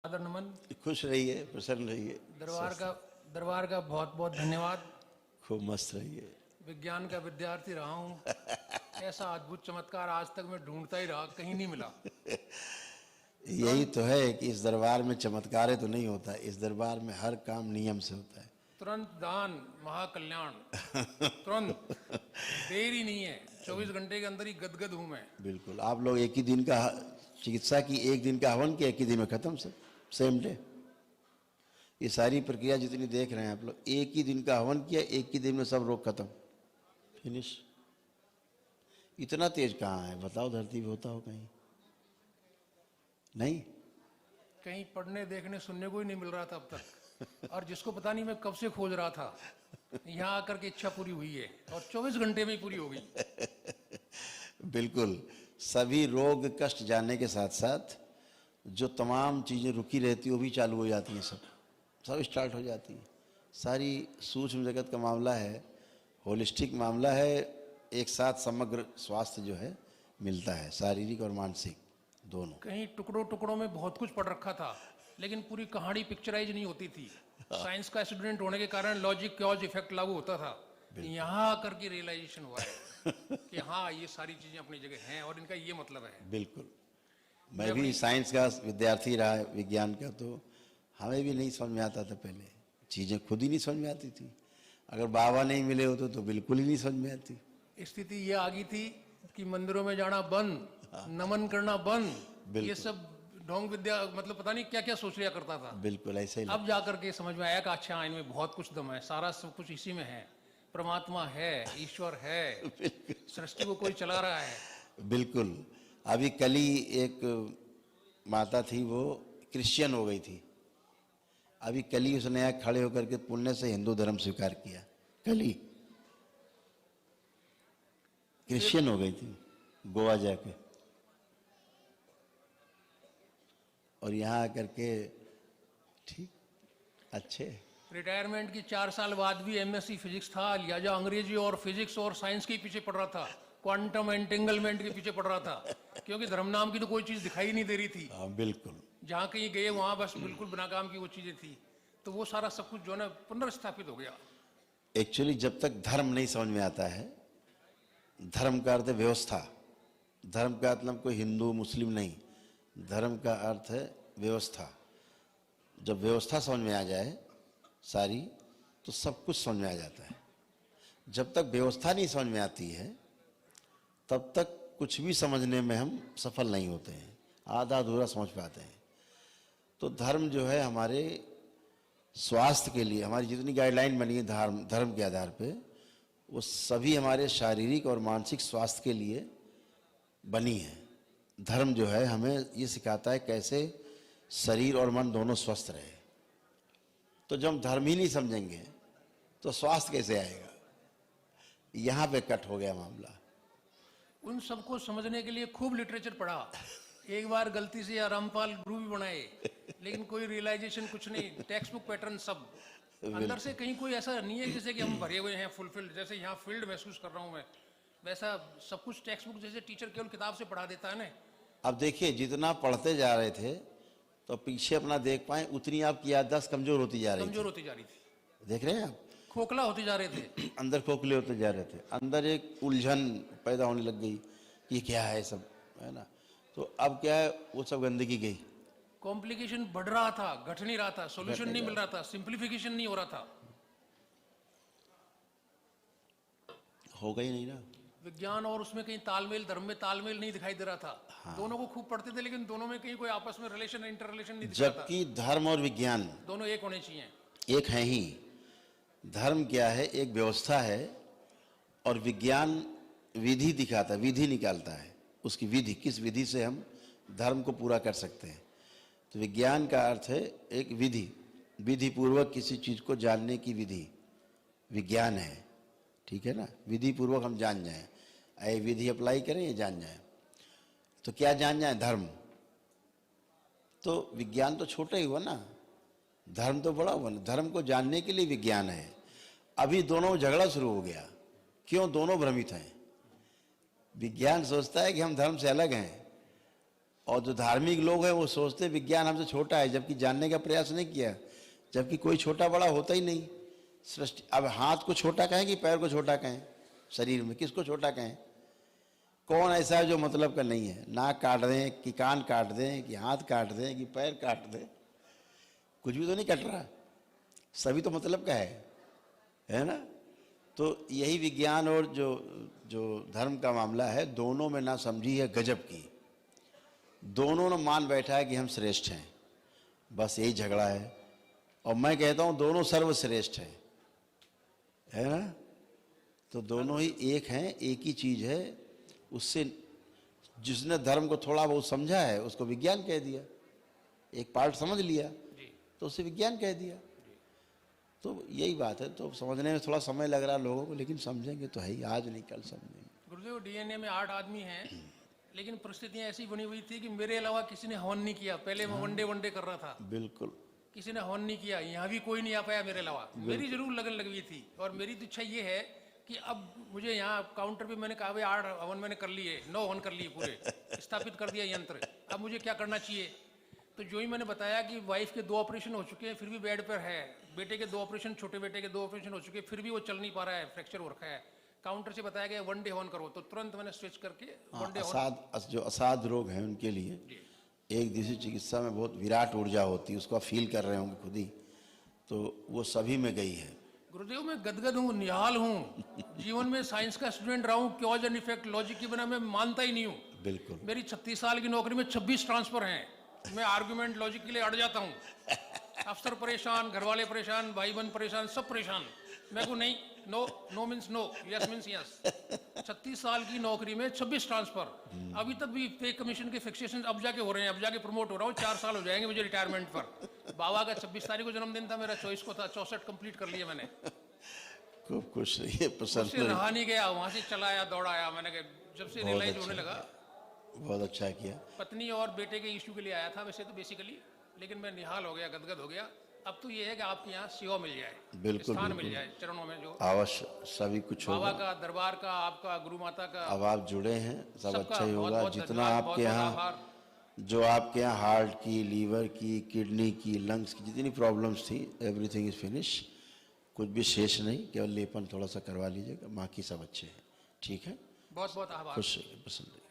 आदर नमन। खुश रहिए, प्रसन्न रहिए, दरबार का बहुत बहुत धन्यवाद। खूब मस्त रहिए। विज्ञान का विद्यार्थी रहा हूँ, ऐसा अद्भुत चमत्कार आज तक मैं ढूंढता ही रहा, कहीं नहीं मिला। यही तो है कि इस दरबार में चमत्कार तो नहीं होता, इस दरबार में हर काम नियम से होता है। तुरंत दान महाकल्याण, तुरंत, देरी नहीं है। 24 घंटे के अंदर ही गदगद हूँ मैं। बिल्कुल, आप लोग एक ही दिन का चिकित्सा की, एक दिन का हवन किया, एक ही दिन में खत्म, सब सेम डे। ये सारी प्रक्रिया जितनी देख रहे हैं आप लोग, एक ही दिन का हवन किया, एक ही दिन में सब रोग खत्म, फिनिश। इतना तेज कहाँ है बताओ, धरती पे होता हो कहीं? नहीं, कहीं पढ़ने देखने सुनने को ही नहीं मिल रहा था अब तक। और जिसको पता नहीं मैं कब से खोज रहा था, यहाँ आकर के इच्छा पूरी हुई है और 24 घंटे में ही पूरी हो गई। बिल्कुल। सभी रोग कष्ट जाने के साथ साथ जो तमाम चीज़ें रुकी रहती वो भी चालू हो जाती हैं, सब स्टार्ट हो जाती है। सारी सूक्ष्म जगत का मामला है, होलिस्टिक मामला है, एक साथ समग्र स्वास्थ्य जो है मिलता है, शारीरिक और मानसिक दोनों। कहीं टुकड़ों टुकड़ों में बहुत कुछ पढ़ रखा था, लेकिन पूरी कहानी पिक्चराइज नहीं होती थी। साइंस का स्टूडेंट होने के कारण लॉजिक कॉज इफेक्ट लागू होता था। यहाँ आकर के रियलाइजेशन हुआ है कि हाँ, ये सारी चीजें अपनी जगह हैं और इनका ये मतलब है। बिल्कुल। मैं भी साइंस का विद्यार्थी रहा, विज्ञान का, तो हमें भी नहीं समझ में आता था पहले, चीज़ें खुद ही नहीं समझ में आती थी। अगर बाबा नहीं मिले होते तो बिल्कुल ही नहीं समझ में आती। स्थिति ये आ गई थी कि मंदिरों में जाना बंद, नमन करना बंद, ये सब ढोंग विद्या, मतलब पता नहीं क्या क्या सोच लिया करता था। बिल्कुल ऐसे ही। अब जाकर के समझ में आया कि अच्छा, इनमें बहुत कुछ दम है, सारा सब कुछ इसी में है। परमात्मा है, ईश्वर है, सृष्टि को कोई चला रहा है। बिल्कुल। अभी कल ही एक माता थी, वो क्रिश्चियन हो गई थी। अभी कल ही उसने यहाँ खड़े होकर के पुण्य से हिंदू धर्म स्वीकार किया, कल ही क्रिश्चियन हो गई थी गोवा जाके, और यहाँ आकर के ठीक अच्छे। रिटायरमेंट की 4 साल बाद भी एमएससी फिजिक्स था, लिहाजा अंग्रेजी और फिजिक्स और साइंस के पीछे पड़ रहा था, क्वांटम एंटेंगलमेंट के पीछे पड़ रहा था, क्योंकि धर्म नाम की तो कोई चीज दिखाई नहीं दे रही थी। हाँ बिल्कुल। जहाँ कहीं गए वहां बस बिल्कुल बिना काम की वो चीजें थी। तो वो सारा सब कुछ जो है पुनर्स्थापित हो गया। एक्चुअली जब तक धर्म नहीं समझ में आता है, धर्म का अर्थ है व्यवस्था। धर्म का मतलब कोई हिंदू मुस्लिम नहीं, धर्म का अर्थ है व्यवस्था। जब व्यवस्था समझ में आ जाए सारी, तो सब कुछ समझ में आ जाता है। जब तक व्यवस्था नहीं समझ में आती है, तब तक कुछ भी समझने में हम सफल नहीं होते हैं, आधा अधूरा समझ पाते हैं। तो धर्म जो है हमारे स्वास्थ्य के लिए, हमारी जितनी गाइडलाइन बनी है धर्म के आधार पे, वो सभी हमारे शारीरिक और मानसिक स्वास्थ्य के लिए बनी है। धर्म जो है हमें ये सिखाता है कैसे शरीर और मन दोनों स्वस्थ रहे। तो जब हम धर्म ही नहीं समझेंगे तो स्वास्थ्य कैसे आएगा? यहाँ पे कट हो गया मामला। उन सबको समझने के लिए खूब लिटरेचर पढ़ा, एक बार गलती से रामपाल गुरु भी बनाए, लेकिन कोई रियलाइजेशन कुछ नहीं। टेक्स्ट बुक पैटर्न सब अंदर से, कहीं कोई ऐसा नहीं है जैसे कि हम भरे हुए हैं फुलफिल्ड, जैसे यहाँ फील्ड महसूस कर रहा हूँ मैं, वैसा सब कुछ टेक्स्ट बुक जैसे टीचर केवल किताब से पढ़ा देता है ना। अब देखिए, जितना पढ़ते जा रहे थे तो पीछे अपना देख पाए, उतनी आपकी याददाश्त कमजोर होती जा रही थी। देख रहे हैं आप, खोखला होते जा रहे थे, अंदर खोखले होते जा रहे थे, अंदर एक उलझन पैदा होने लग गई, ये क्या है सब, है ना। तो अब क्या है, वो सब गंदगी गई, कॉम्प्लिकेशन बढ़ रहा था, घट नहीं रहा था, सॉल्यूशन नहीं मिल रहा था, सिंप्लीफिकेशन नहीं हो रहा था। होगा ही नहीं ना। विज्ञान और उसमें कहीं तालमेल, धर्म में तालमेल नहीं दिखाई दे रहा था। हाँ। दोनों को खूब पढ़ते थे, लेकिन दोनों में कहीं कोई आपस में रिलेशन, इंटर रिलेशन नहीं दिखा था। जबकि धर्म और विज्ञान दोनों एक होने चाहिए। एक है ही। धर्म क्या है, एक व्यवस्था है, और विज्ञान विधि दिखाता है, विधि निकालता है, उसकी विधि, किस विधि से हम धर्म को पूरा कर सकते हैं। तो विज्ञान का अर्थ है एक विधि, विधि पूर्वक किसी चीज को जानने की विधि विज्ञान है, ठीक है ना। विधि पूर्वक हम जान जाएं, ऐ विधि अप्लाई करें, ये जान जाएं। तो क्या जान जाएं? धर्म। तो विज्ञान तो छोटा ही हुआ ना, धर्म तो बड़ा हुआ ना। धर्म को जानने के लिए विज्ञान है। अभी दोनों झगड़ा शुरू हो गया, क्यों? दोनों भ्रमित हैं। विज्ञान सोचता है कि हम धर्म से अलग हैं, और जो धार्मिक लोग हैं वो सोचते विज्ञान हमसे छोटा है, जबकि जानने का प्रयास नहीं किया, जबकि कोई छोटा बड़ा होता ही नहीं सृष्टि। अब हाथ को छोटा कहें कि पैर को छोटा कहें, शरीर में किसको छोटा कहें? कौन ऐसा है जो मतलब का नहीं है? नाक काट दें कि कान काट दें कि हाथ काट दें कि पैर काट दें, कुछ भी तो नहीं कट रहा, सभी तो मतलब का है ना? तो यही विज्ञान और जो धर्म का मामला है, दोनों में ना समझी है गजब की। दोनों ने मान बैठा है कि हम श्रेष्ठ हैं, बस यही झगड़ा है। और मैं कहता हूं दोनों सर्वश्रेष्ठ हैं, है ना? तो दोनों ही एक हैं, एक ही चीज है। उससे जिसने धर्म को थोड़ा बहुत समझा है उसको विज्ञान कह दिया, एक पार्ट समझ लिया तो उसे विज्ञान कह दिया। तो यही बात है। तो समझने में थोड़ा समय लग रहा है लोगों को, लेकिन समझेंगे तो है ही, आज नहीं कल समझेंगे। गुरुदेव डीएनए में 8 आदमी हैं, लेकिन परिस्थितियां ऐसी बनी हुई थी कि मेरे अलावा किसी ने हवन नहीं किया। पहले मैं वनडे कर रहा था, बिल्कुल किसी ने हवन नहीं किया, यहाँ भी कोई नहीं आ पाया मेरे अलावा। मेरी जरूर लगन लगी हुई थी, और मेरी तो इच्छा ये है कि अब मुझे यहाँ काउंटर पे मैंने कहा भाई 8 हवन मैंने कर लिए, 9 हवन कर लिए पूरे, स्थापित कर दिया यंत्र, अब मुझे क्या करना चाहिए? तो जो ही मैंने बताया कि वाइफ के 2 ऑपरेशन हो चुके हैं फिर भी बेड पर है, बेटे के 2 ऑपरेशन, छोटे बेटे के 2 ऑपरेशन हो चुके हैं फिर भी वो चल नहीं पा रहा है, फ्रैक्चर हो रखा है। काउंटर से बताया गया 1 डे हवन करो, तो तुरंत मैंने स्विच करके 1 डे हवन। जो असाध रोग हैं उनके लिए एक दिवसीय चिकित्सा में बहुत विराट ऊर्जा होती है, उसको आप फील कर रहे होंगे खुद ही, तो वो सभी में गई है। गुरुदेव मैं गदगद हूँ, निहाल हूँ, जीवन में साइंस का स्टूडेंट रहा हूँ, कॉज एंड इफेक्ट लॉजिक के बिना मैं मानता ही नहीं हूँ। बिल्कुल मेरी 36 साल की नौकरी में 26 ट्रांसफर हैं, मैं आर्गुमेंट लॉजिक के लिए अड़ जाता हूँ। अफसर परेशान, घर वाले परेशान, भाई बहन परेशान, सब परेशान। मैं को नहीं, no means no, yes means yes. 36 साल की नौकरी में 26 ट्रांसफर, अभी तक भी पे कमीशन के फिक्सेशन अब जाके हो रहे हैं, अब जाके प्रमोट हो रहा हूँ, 4 साल हो जाएंगे मुझे रिटायरमेंट पर। बाबा का 26 तारीख को जन्मदिन था, मेरा 24 को था, 64 कंप्लीट कर लिया मैंने। खूब खुश रहिए, उससे प्रसन्न रहा नहीं गया, वहां से चला आया, दौड़ा आया। मैंने कहा जब से रियलाइज होने लगा, बहुत अच्छा किया। पत्नी और बेटे के इश्यू के लिए आया था वैसे तो बेसिकली, लेकिन मैं निहाल हो गया, गदगद हो गया। अब तो ये है कि आपके यहाँ सेवा मिल जाए, बिल्कुल स्थान बिल्कुल मिल जाए चरणों में, जो अवश्य सभी कुछ बाबा होगा। का, दरबार का, आपका, गुरु माता का, अब आप जुड़े हैं, सब सबका अच्छा ही बहुत होगा। बहुत जितना धन्यवाद, आपके बहुत बहुत यहाँ, आभार। जो आपके यहाँ हार्ट की, लीवर की, किडनी की, लंग्स की जितनी प्रॉब्लम्स थी, एवरीथिंग इज फिनिश, कुछ भी शेष नहीं, केवल लेपन थोड़ा सा करवा लीजिएगा, बाकी सब अच्छे हैं। ठीक है, बहुत बहुत आभार। खुश रहिए, प्रसन्न रहिए।